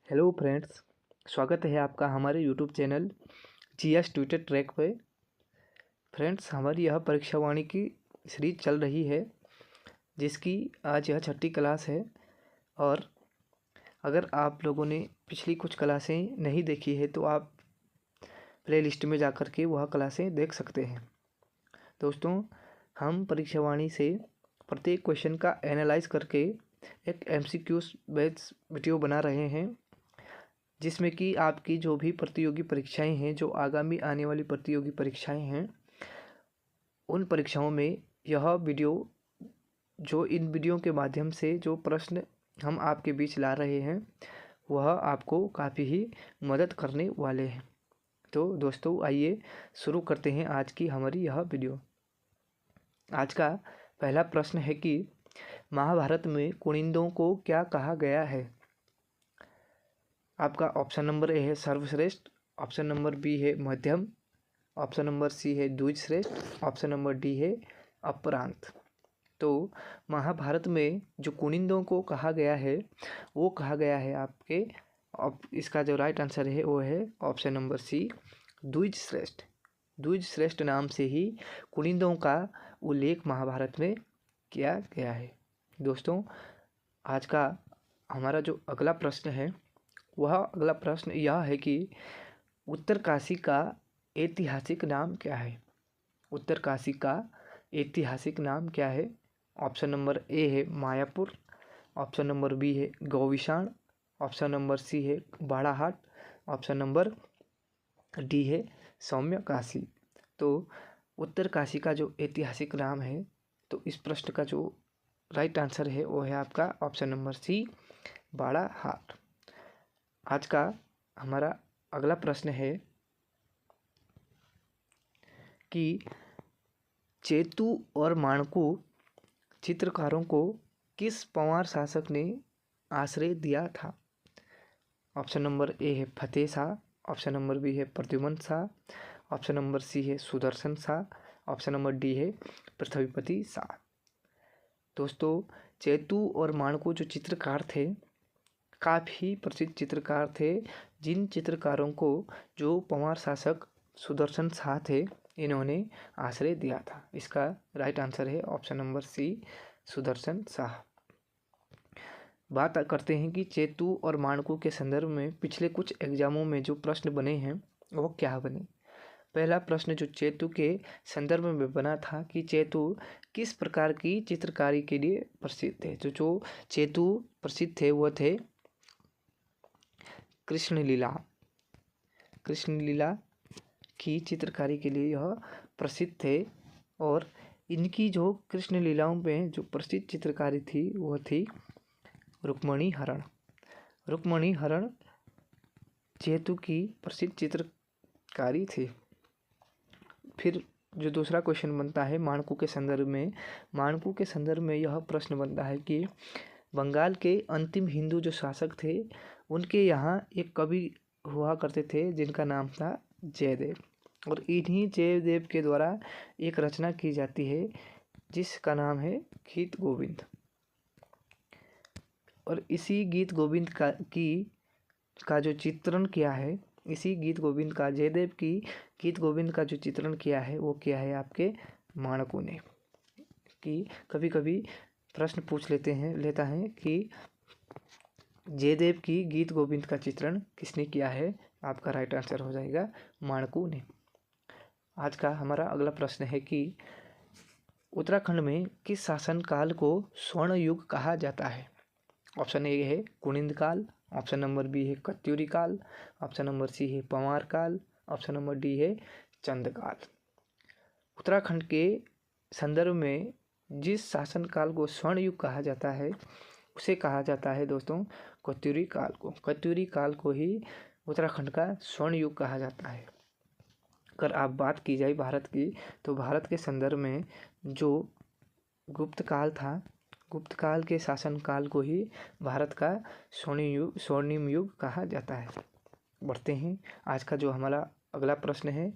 Hello friends, स्वागत है आपका हमारे YouTube channel GS Twitter track पे। फ्रेंड्स, हमारी यह परीक्षा वाणी की सीरीज चल रही है जिसकी आज यह 6ठी क्लास है। और अगर आप लोगों ने पिछली कुछ क्लासें नहीं देखी है तो आप प्ले लिस्ट में जाकर के वह क्लासें देख सकते हैं। दोस्तों, हम परीक्षा वाणी से प्रत्येक क्वेश्चन का एनालाइज करके एक एमसीक्यूज बेस्ड वीडियो बना रहे हैं, जिसमें कि आपकी जो भी प्रतियोगी परीक्षाएं हैं, जो आगामी आने वाली प्रतियोगी परीक्षाएं हैं, उन परीक्षाओं में यह वीडियो इन वीडियो के माध्यम से जो प्रश्न हम आपके बीच ला रहे हैं वह आपको काफ़ी ही मदद करने वाले हैं। तो दोस्तों, आइए शुरू करते हैं आज की हमारी यह वीडियो। आज का पहला प्रश्न है कि महाभारत में कुनिंदों को क्या कहा गया है। आपका ऑप्शन नंबर ए है सर्वश्रेष्ठ, ऑप्शन नंबर बी है मध्यम, ऑप्शन नंबर सी है द्विजश्रेष्ठ, ऑप्शन नंबर डी है अपरांत। तो महाभारत में जो कुनिंदों को कहा गया है वो कहा गया है आपके इसका जो राइट आंसर है वो है ऑप्शन नंबर सी द्विजश्रेष्ठ। द्विजश्रेष्ठ नाम से ही कुनिंदों का उल्लेख महाभारत में किया गया है। दोस्तों, आज का हमारा जो अगला प्रश्न है वह अगला प्रश्न यह है कि उत्तरकाशी का ऐतिहासिक नाम क्या है। उत्तरकाशी का ऐतिहासिक नाम क्या है। ऑप्शन नंबर ए है मायापुर, ऑप्शन नंबर बी है गौविशाण, ऑप्शन नंबर सी है बाड़ाहाट, ऑप्शन नंबर डी है सौम्यकाशी। तो उत्तरकाशी का जो ऐतिहासिक नाम है, तो इस प्रश्न का जो राइट आंसर है वो है आपका ऑप्शन नंबर सी बाड़ाहाट। आज का हमारा अगला प्रश्न है कि चेतु और माणकू चित्रकारों को किस पंवार शासक ने आश्रय दिया था। ऑप्शन नंबर ए है Fateh Shah, option number B है Pradyuman Shah, option number C है Sudarshan Shah, option number D है पृथ्वीपति शाह। दोस्तों, चेतु और माणकू जो चित्रकार थे काफ़ी प्रसिद्ध चित्रकार थे, जिन चित्रकारों को जो पंवार शासक सुदर्शन शाह थे इन्होंने आश्रय दिया था। इसका राइट आंसर है option number C Sudarshan Shah. बात करते हैं कि चेतु और माणकू के संदर्भ में पिछले कुछ एग्जामों में जो प्रश्न बने हैं वो क्या बने। पहला प्रश्न जो चेतु के संदर्भ में बना था कि चेतु किस प्रकार की चित्रकारी के लिए प्रसिद्ध थे। जो चेतु प्रसिद्ध थे वो थे कृष्णलीला की चित्रकारी के लिए यह प्रसिद्ध थे। और इनकी जो कृष्ण लीलाओं में जो प्रसिद्ध चित्रकारी थी वह थी रुक्मणी हरण। रुक्मणी हरण चेतु की प्रसिद्ध चित्रकारी थी। फिर जो दूसरा क्वेश्चन बनता है माणकू के संदर्भ में, माणकू के संदर्भ में यह प्रश्न बनता है कि बंगाल के अंतिम हिंदू जो शासक थे उनके यहाँ एक कवि हुआ करते थे जिनका नाम था जयदेव, और इन्हीं जयदेव के द्वारा एक रचना की जाती है जिसका नाम है गीत गोविंद। और इसी गीत गोविंद का जो चित्रण किया है, इसी गीत गोविंद का जयदेव की गीत गोविंद का जो चित्रण किया है वो किया है आपके माणकू ने। कि कभी कभी प्रश्न पूछ लेता है कि जयदेव की गीत गोविंद का चित्रण किसने किया है। आपका राइट आंसर हो जाएगा माणकू ने। आज का हमारा अगला प्रश्न है कि उत्तराखंड में किस शासनकाल को स्वर्ण युग कहा जाता है। ऑप्शन ए है कुनिंद काल, ऑप्शन नंबर बी है कत्यूरी काल, ऑप्शन नंबर सी है पंवार काल, ऑप्शन नंबर डी है चंदकाल। उत्तराखंड के संदर्भ में जिस शासनकाल को स्वर्ण युग कहा जाता है उसे कहा जाता है दोस्तों कत्यूरी काल को। कत्यूरी काल को ही उत्तराखंड का स्वर्ण युग कहा जाता है। अगर आप बात की जाए भारत की, तो भारत के संदर्भ में जो गुप्त काल था, गुप्त काल के शासनकाल को ही भारत का स्वर्णिम युग कहा जाता है। बढ़ते हैं, आज का जो हमारा अगला प्रश्न है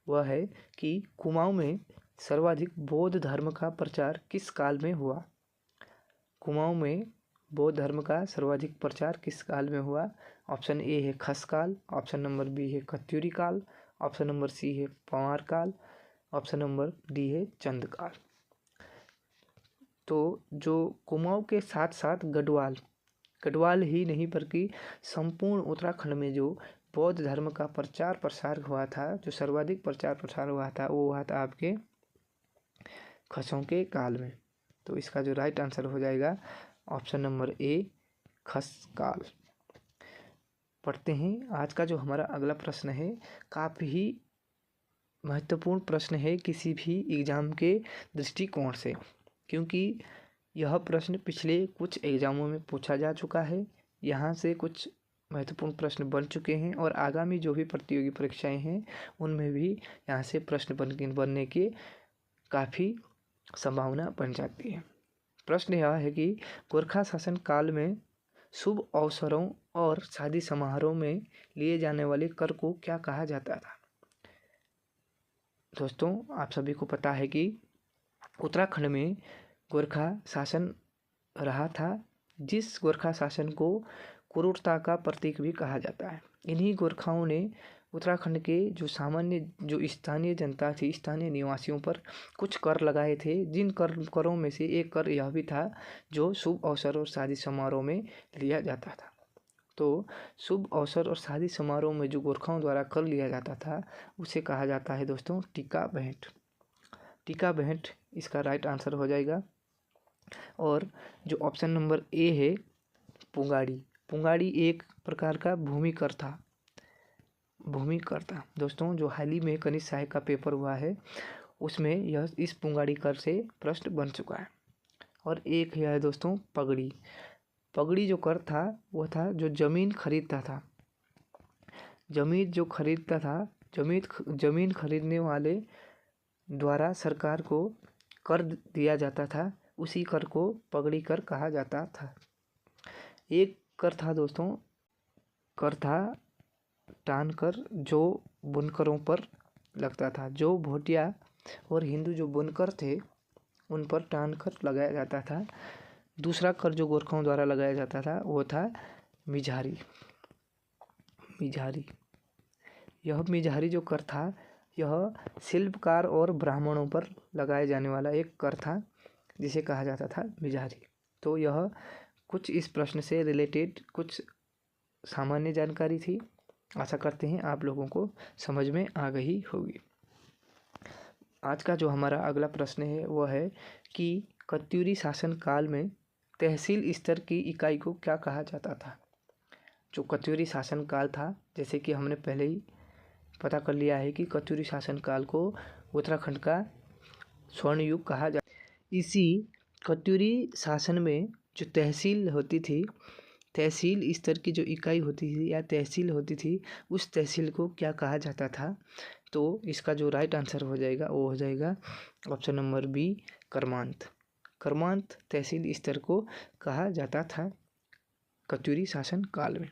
वह है कि कुमाऊं में सर्वाधिक बौद्ध धर्म का प्रचार किस काल में हुआ। कुमाऊं में बौद्ध धर्म का सर्वाधिक प्रचार किस काल में हुआ? ऑप्शन ए है खस काल, ऑप्शन नंबर बी है कत्यूरी काल, ऑप्शन नंबर सी है पंवार काल, ऑप्शन नंबर डी है चंद काल। तो जो कुमाऊं के साथ साथ गढ़वाल ही नहीं बल्कि संपूर्ण उत्तराखंड में जो बौद्ध धर्म का प्रचार प्रसार हुआ था, जो सर्वाधिक प्रचार प्रसार हुआ था, वो हुआ था आपके खसों के काल में। तो इसका जो राइट आंसर हो जाएगा ऑप्शन नंबर ए खस काल। पढ़ते हैं आज का जो हमारा अगला प्रश्न है, काफ़ी महत्वपूर्ण प्रश्न है किसी भी एग्ज़ाम के दृष्टिकोण से, क्योंकि यह प्रश्न पिछले कुछ एग्ज़ामों में पूछा जा चुका है। यहाँ से कुछ महत्वपूर्ण प्रश्न बन चुके हैं और आगामी जो भी प्रतियोगी परीक्षाएं हैं उनमें भी यहाँ से प्रश्न बनने की काफ़ी संभावना बन जाती है। प्रश्न यह है कि गोरखा शासन काल में शुभ अवसरों और शादी समारोह में लिए जाने वाले कर को क्या कहा जाता था? दोस्तों, आप सभी को पता है कि उत्तराखंड में गोरखा शासन रहा था, जिस गोरखा शासन को क्रूरता का प्रतीक भी कहा जाता है। इन्हीं गोरखाओं ने उत्तराखंड के जो स्थानीय जनता थी, स्थानीय निवासियों पर कुछ कर लगाए थे, जिन करों में से एक कर यह भी था जो शुभ अवसर और शादी समारोह में लिया जाता था। तो शुभ अवसर और शादी समारोह में जो गोरखाओं द्वारा कर लिया जाता था उसे कहा जाता है दोस्तों टीका भेंट। टीका भेंट इसका राइट आंसर हो जाएगा। और जो ऑप्शन नंबर ए है पुंगाड़ी एक प्रकार का भूमि कर था। दोस्तों, जो हाल ही में कनिष्ठ सहायक का पेपर हुआ है उसमें यह इस पुंगाड़ी कर से प्रश्न बन चुका है। और एक है दोस्तों पगड़ी जो कर था वह था जो जमीन खरीदता था। जमीन खरीदने वाले द्वारा सरकार को कर दिया जाता था, उसी कर को पगड़ी कर कहा जाता था। एक कर था दोस्तों, कर था टान कर, जो बुनकरों पर लगता था। जो भोटिया और हिंदू जो बुनकर थे उन पर टान कर लगाया जाता था। दूसरा कर जो गोरखाओं द्वारा लगाया जाता था वो था मिझारी। यह मिझारी जो कर था यह शिल्पकार और ब्राह्मणों पर लगाए जाने वाला एक कर था जिसे कहा जाता था मिझारी। तो यह कुछ इस प्रश्न से रिलेटेड कुछ सामान्य जानकारी थी। आशा करते हैं आप लोगों को समझ में आ गई होगी। आज का जो हमारा अगला प्रश्न है वह है कि कत्यूरी शासन काल में तहसील स्तर की इकाई को क्या कहा जाता था? जो कत्यूरी शासन काल था, जैसे कि हमने पहले ही पता कर लिया है कि कत्यूरी शासन काल को उत्तराखंड का स्वर्ण युग कहा जाता। इसी कत्यूरी शासन में जो तहसील होती थी, तहसील स्तर की जो इकाई होती थी या तहसील होती थी, उस तहसील को क्या कहा जाता था? तो इसका जो राइट आंसर हो जाएगा वो हो जाएगा ऑप्शन नंबर बी कर्मांत तहसील स्तर को कहा जाता था कत्यूरी शासन काल में।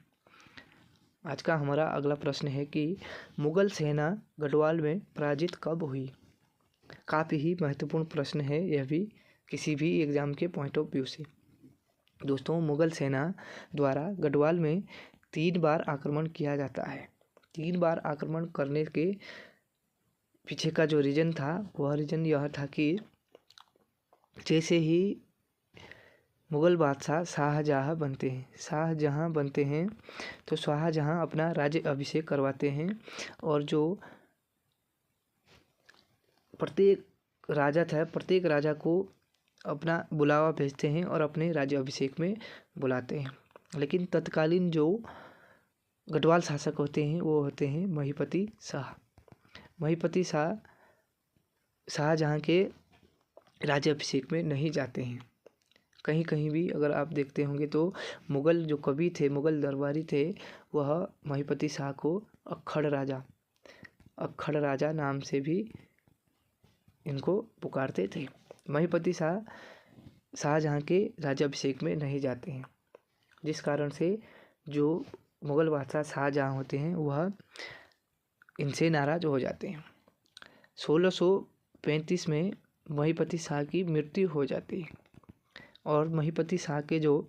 आज का हमारा अगला प्रश्न है कि मुगल सेना गढ़वाल में पराजित कब हुई? काफ़ी ही महत्वपूर्ण प्रश्न है यह भी किसी भी एग्ज़ाम के पॉइंट ऑफ व्यू से। दोस्तों, मुगल सेना द्वारा गढ़वाल में 3 बार आक्रमण किया जाता है। 3 बार आक्रमण करने के पीछे का जो रीज़न था वह रीज़न यह था कि जैसे ही मुग़ल बादशाह शाहजहाँ बनते हैं तो शाहजहाँ अपना राज्य अभिषेक करवाते हैं और जो प्रत्येक राजा को अपना बुलावा भेजते हैं और अपने राज्य अभिषेक में बुलाते हैं। लेकिन तत्कालीन जो गढ़वाल शासक होते हैं वो होते हैं महिपति शाह शाहजहाँ के राज्य अभिषेक में नहीं जाते हैं। कहीं कहीं भी अगर आप देखते होंगे तो मुग़ल जो कवि थे, मुग़ल दरबारी थे, वह महिपति शाह को अक्खड़ राजा नाम से भी इनको पुकारते थे। महिपति शाह शाहजहाँ के राज्याभिषेक में नहीं जाते हैं, जिस कारण से जो मुग़ल बादशाह शाहजहाँ होते हैं वह इनसे नाराज़ हो जाते हैं। 1635 में महिपति शाह की मृत्यु हो जाती है और महिपति शाह के जो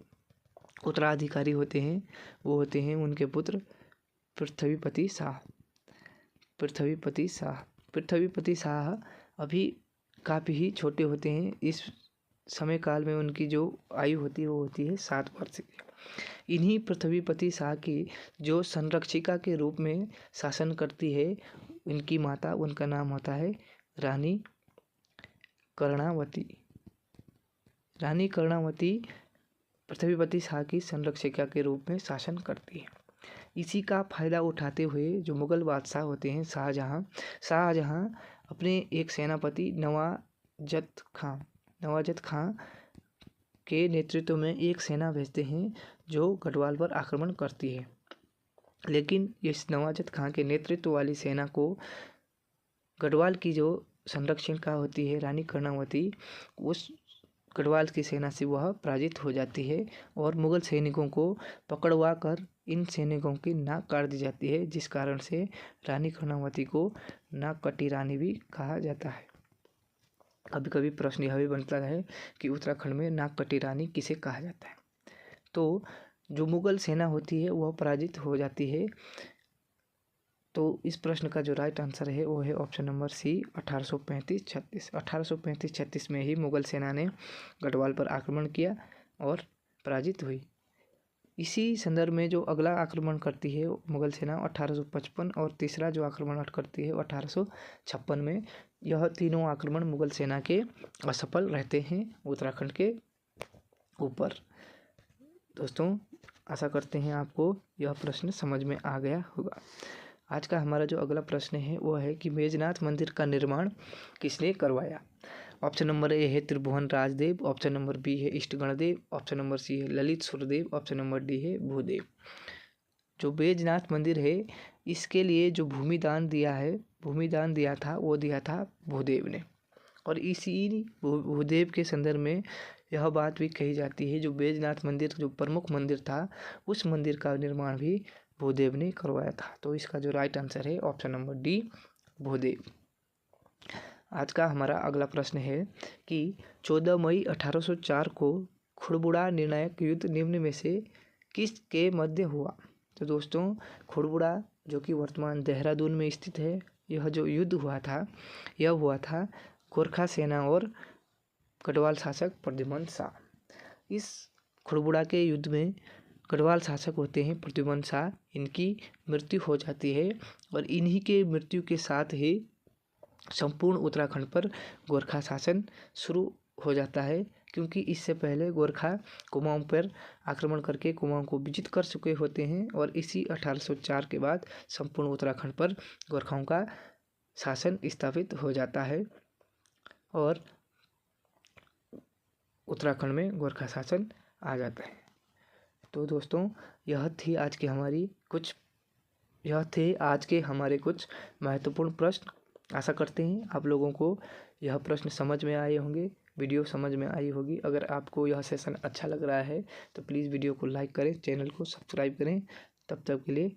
उत्तराधिकारी होते हैं वो होते हैं उनके पुत्र पृथ्वीपति शाह। पृथ्वीपति शाह अभी काफ़ी ही छोटे होते हैं। इस समय काल में उनकी जो आयु होती है वो होती है 7 वर्ष की। इन्हीं पृथ्वीपति शाह की जो संरक्षिका के रूप में शासन करती है इनकी माता, उनका नाम होता है रानी कर्णावती। रानी कर्णावती पृथ्वीपति शाह की संरक्षिका के रूप में शासन करती है। इसी का फायदा उठाते हुए जो मुगल बादशाह होते हैं शाहजहां अपने एक सेनापति नवाजत खां के नेतृत्व में एक सेना भेजते हैं जो गढ़वाल पर आक्रमण करती है। लेकिन इस नवाजत खां के नेतृत्व वाली सेना को गढ़वाल की जो संरक्षिका होती है रानी कर्णावती, उस गढ़वाल की सेना से वह पराजित हो जाती है और मुगल सैनिकों को पकड़वा कर इन सैनिकों की नाक काट दी जाती है, जिस कारण से रानी कर्णावती को नाक कटी रानी भी कहा जाता है। कभी कभी प्रश्न यह भी बनता है कि उत्तराखंड में नाक कटी रानी किसे कहा जाता है। तो जो मुगल सेना होती है वह पराजित हो जाती है। तो इस प्रश्न का जो राइट आंसर है वो है ऑप्शन नंबर सी 1835-36 में ही मुगल सेना ने गढ़वाल पर आक्रमण किया और पराजित हुई। इसी संदर्भ में जो अगला आक्रमण करती है मुगल सेना 1855 और तीसरा जो आक्रमण करती है 1856 में। यह तीनों आक्रमण मुगल सेना के असफल रहते हैं उत्तराखंड के ऊपर। दोस्तों आशा करते हैं आपको यह प्रश्न समझ में आ गया होगा। आज का हमारा जो अगला प्रश्न है वो है कि मेजनाथ मंदिर का निर्माण किसने करवाया। ऑप्शन नंबर ए है त्रिभुवन राजदेव, ऑप्शन नंबर बी है इष्टगणदेव, ऑप्शन नंबर सी है Lalit Surdev, option number D है भूदेव। जो बैजनाथ मंदिर है इसके लिए जो भूमिदान दिया था वो दिया था भूदेव ने। और इसी भूदेव के संदर्भ में यह बात भी कही जाती है जो बैजनाथ मंदिर जो प्रमुख मंदिर था उस मंदिर का निर्माण भी भूदेव ने करवाया था। तो इसका जो राइट आंसर है ऑप्शन नंबर डी भूदेव। आज का हमारा अगला प्रश्न है कि 14 मई 1804 को खुड़बुड़ा निर्णायक युद्ध निम्न में से किसके मध्य हुआ। तो दोस्तों खुड़बुड़ा जो कि वर्तमान देहरादून में स्थित है, यह जो युद्ध हुआ था यह हुआ था गोरखा सेना और गढ़वाल शासक प्रद्युमन शाह। इस खुड़बुड़ा के युद्ध में गढ़वाल शासक होते हैं प्रद्युमन शाह, इनकी मृत्यु हो जाती है और इन्हीं के मृत्यु के साथ ही संपूर्ण उत्तराखंड पर गोरखा शासन शुरू हो जाता है। क्योंकि इससे पहले गोरखा कुमाऊं पर आक्रमण करके कुमाऊं को विजित कर चुके होते हैं और इसी 1804 के बाद संपूर्ण उत्तराखंड पर गोरखाओं का शासन स्थापित हो जाता है और उत्तराखंड में गोरखा शासन आ जाता है। तो दोस्तों यह थे आज के हमारे कुछ महत्वपूर्ण प्रश्न। आशा करते हैं आप लोगों को यह प्रश्न समझ में आए होंगे, वीडियो समझ में आई होगी। अगर आपको यह सेशन अच्छा लग रहा है तो प्लीज़ वीडियो को लाइक करें, चैनल को सब्सक्राइब करें। तब तक के लिए